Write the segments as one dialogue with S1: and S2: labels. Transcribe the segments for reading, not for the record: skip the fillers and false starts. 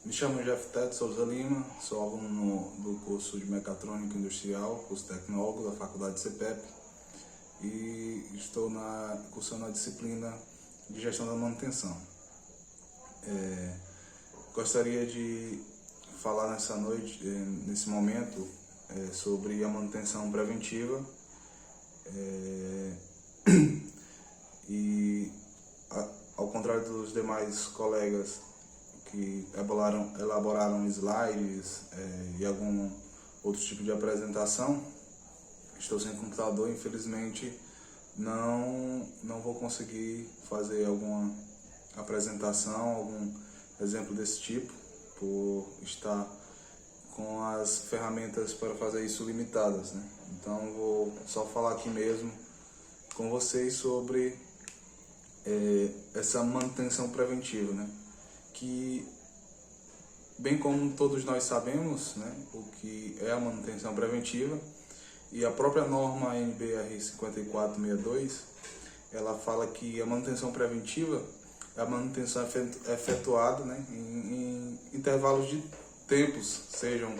S1: Me chamo Jefté de Souza Lima, sou aluno do curso de Mecatrônica Industrial, curso tecnólogo da Faculdade CEPEP, e estou cursando a disciplina de Gestão da Manutenção. Gostaria de falar nessa noite, nesse momento, sobre a manutenção preventiva e, ao contrário dos demais colegas que elaboraram slides e algum outro tipo de apresentação, estou sem computador, infelizmente não vou conseguir fazer alguma apresentação, algum exemplo desse tipo, por estar com as ferramentas para fazer isso limitadas, né? Então vou só falar aqui mesmo com vocês sobre essa manutenção preventiva, né? Que, bem como todos nós sabemos, né, o que é a manutenção preventiva, e a própria norma NBR 5462, ela fala que a manutenção preventiva é a manutenção efetuada, né, em intervalos de tempos, sejam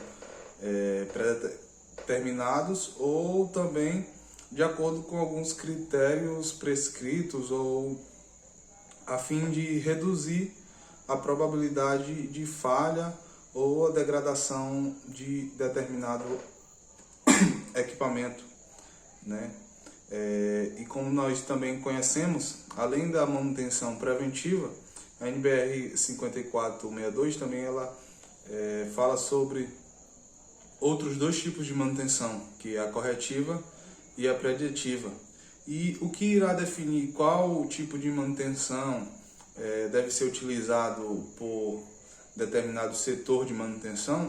S1: pré-determinados ou também de acordo com alguns critérios prescritos, ou a fim de reduzir a probabilidade de falha ou a degradação de determinado equipamento, né? E como nós também conhecemos, além da manutenção preventiva, a NBR 5462 também ela fala sobre outros dois tipos de manutenção, que é a corretiva e a preditiva. E o que irá definir qual tipo de manutenção deve ser utilizado por determinado setor de manutenção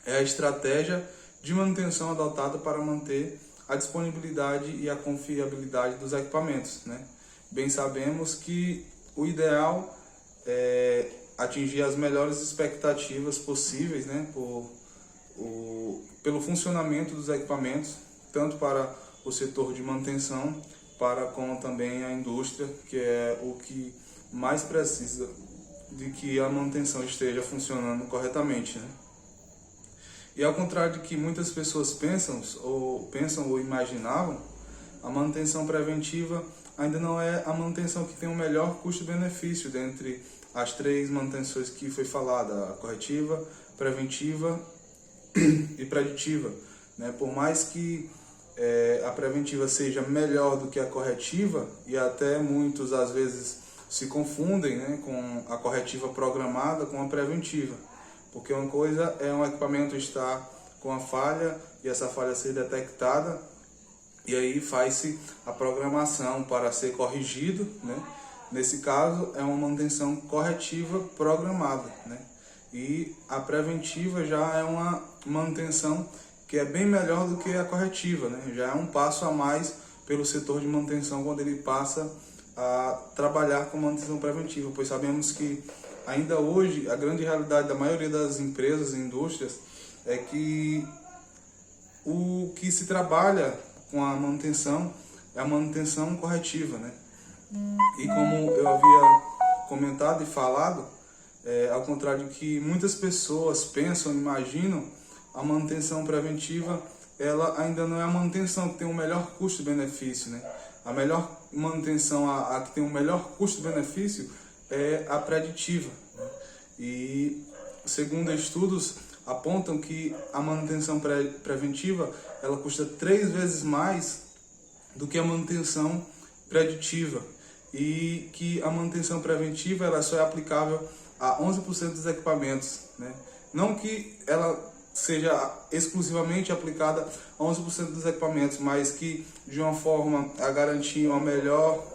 S1: é a estratégia de manutenção adotada para manter a disponibilidade e a confiabilidade dos equipamentos, né? Bem sabemos que o ideal é atingir as melhores expectativas possíveis, né, pelo funcionamento dos equipamentos, tanto para o setor de manutenção, para com também a indústria, que é o que mais precisa de que a manutenção esteja funcionando corretamente, né? E ao contrário de que muitas pessoas pensam ou imaginavam, a manutenção preventiva ainda não é a manutenção que tem o melhor custo-benefício dentre as três manutenções que foi falada: a corretiva, preventiva e preditiva, né? Por mais que a preventiva seja melhor do que a corretiva, e até muitos às vezes se confundem, né, com a corretiva programada com a preventiva, porque uma coisa é um equipamento estar com a falha e essa falha ser detectada, e aí faz-se a programação para ser corrigido, né? Nesse caso é uma manutenção corretiva programada, né? E a preventiva já é uma manutenção que é bem melhor do que a corretiva, né? Já é um passo a mais pelo setor de manutenção quando ele passa a trabalhar com manutenção preventiva, pois sabemos que ainda hoje a grande realidade da maioria das empresas e indústrias é que o que se trabalha com a manutenção é a manutenção corretiva, né? E como eu havia comentado e falado, ao contrário do que muitas pessoas pensam, imaginam, a manutenção preventiva ela ainda não é a manutenção que tem o melhor custo-benefício, né? A melhor manutenção, a que tem o melhor custo-benefício, é a preditiva, né? E segundo estudos apontam que a manutenção preventiva ela custa 3 vezes mais do que a manutenção preditiva, e que a manutenção preventiva ela só é aplicável a 11% dos equipamentos, né? Não que ela seja exclusivamente aplicada a 11% dos equipamentos, mas que de uma forma a garantir uma melhor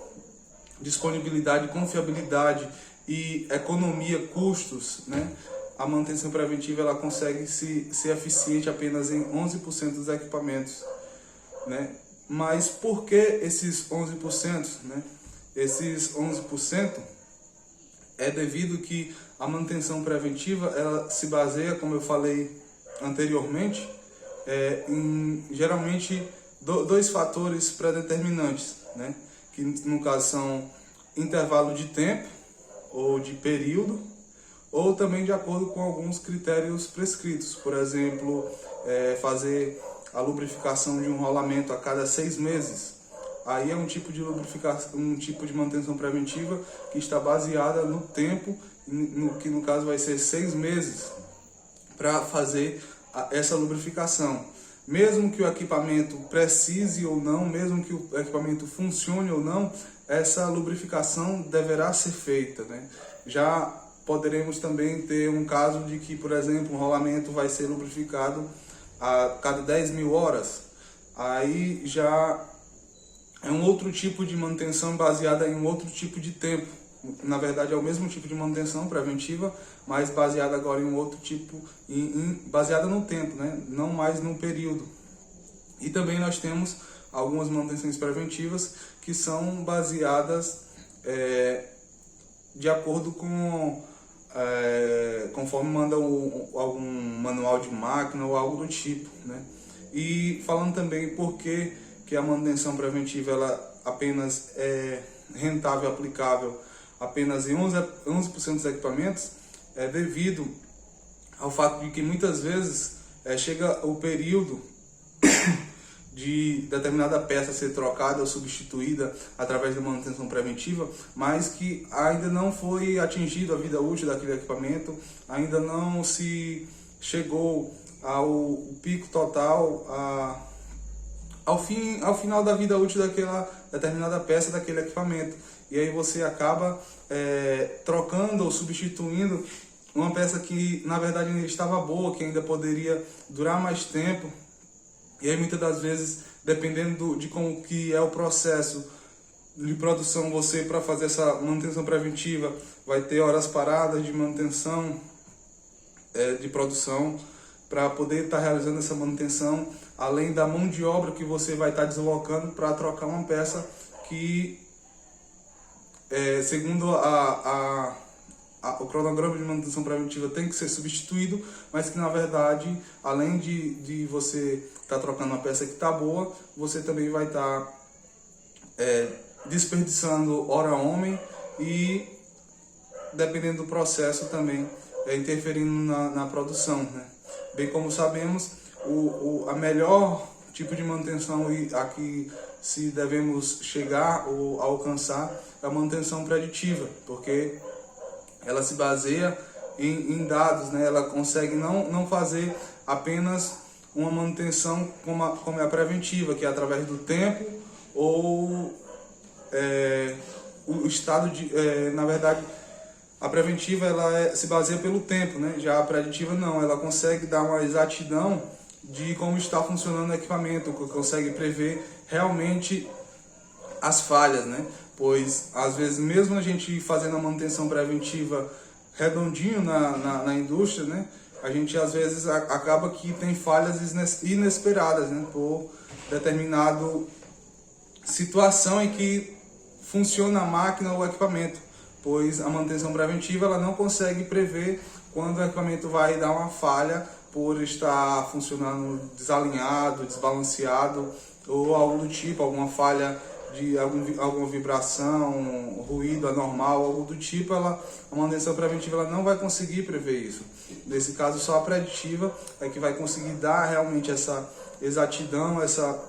S1: disponibilidade, confiabilidade e economia, custos, né? A manutenção preventiva ela consegue ser eficiente apenas em 11% dos equipamentos, né? Mas por que esses 11%, né? Esses 11% é devido que a manutenção preventiva ela se baseia, como eu falei anteriormente, em geralmente dois fatores pré-determinantes, né? Que no caso são intervalo de tempo ou de período, ou também de acordo com alguns critérios prescritos. Por exemplo, fazer a lubrificação de um rolamento a cada 6 meses. Aí é um tipo de lubrificação, um tipo de manutenção preventiva que está baseada no tempo, que no caso vai ser 6 meses, para fazer essa lubrificação. Mesmo que o equipamento precise ou não, mesmo que o equipamento funcione ou não, essa lubrificação deverá ser feita, né? Já poderemos também ter um caso de que, por exemplo, um rolamento vai ser lubrificado a cada 10.000 horas. Aí já é um outro tipo de manutenção baseada em um outro tipo de tempo. Na verdade é o mesmo tipo de manutenção preventiva, mas baseada agora em um outro tipo, baseada no tempo, né? Não mais no período. E também nós temos algumas manutenções preventivas que são baseadas de acordo com conforme manda algum manual de máquina ou algo do tipo, né? E falando também por que a manutenção preventiva ela apenas é rentável e aplicável apenas em 11% dos equipamentos, é devido ao fato de que muitas vezes chega o período de determinada peça ser trocada ou substituída através da manutenção preventiva, mas que ainda não foi atingido a vida útil daquele equipamento, ainda não se chegou ao pico total, ao final da vida útil daquela determinada peça daquele equipamento. E aí você acaba trocando ou substituindo uma peça que na verdade ainda estava boa, que ainda poderia durar mais tempo. E aí muitas das vezes, dependendo de como que é o processo de produção, você para fazer essa manutenção preventiva vai ter horas paradas de manutenção de produção para poder estar realizando essa manutenção, além da mão de obra que você vai estar deslocando para trocar uma peça que, segundo o cronograma de manutenção preventiva, tem que ser substituído, mas que na verdade, além de você estar trocando uma peça que está boa, você também vai estar desperdiçando hora homem e, dependendo do processo, também interferindo na produção, né? Bem como sabemos, a melhor tipo de manutenção e a que se devemos chegar ou alcançar é a manutenção preditiva, porque ela se baseia em dados, né? Ela consegue não fazer apenas uma manutenção como é a preventiva, que é através do tempo ou o estado de... na verdade, a preventiva ela se baseia pelo tempo, né? Já a preditiva não, ela consegue dar uma exatidão de como está funcionando o equipamento, consegue prever realmente as falhas, né? Pois às vezes mesmo a gente fazendo a manutenção preventiva redondinho na indústria, né? A gente às vezes acaba que tem falhas inesperadas, né? Por determinada situação em que funciona a máquina ou o equipamento, pois a manutenção preventiva ela não consegue prever quando o equipamento vai dar uma falha por estar funcionando desalinhado, desbalanceado ou algo do tipo, alguma falha de alguma vibração, ruído anormal, algo do tipo, a manutenção preventiva ela não vai conseguir prever isso. Nesse caso, só a preditiva é que vai conseguir dar realmente essa exatidão, essa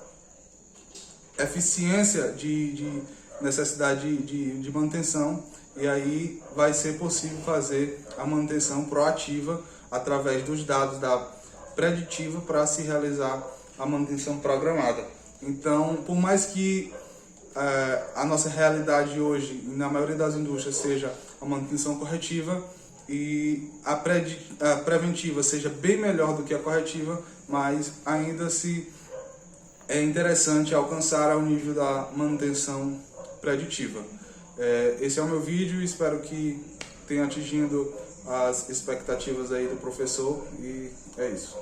S1: eficiência de necessidade de manutenção, e aí vai ser possível fazer a manutenção proativa através dos dados da preditiva para se realizar a manutenção programada. Então, por mais que a nossa realidade hoje, na maioria das indústrias, seja a manutenção corretiva e a preventiva seja bem melhor do que a corretiva, mas ainda se é interessante alcançar ao nível da manutenção preditiva. Esse é o meu vídeo, espero que tenha atingido as expectativas aí do professor, e é isso.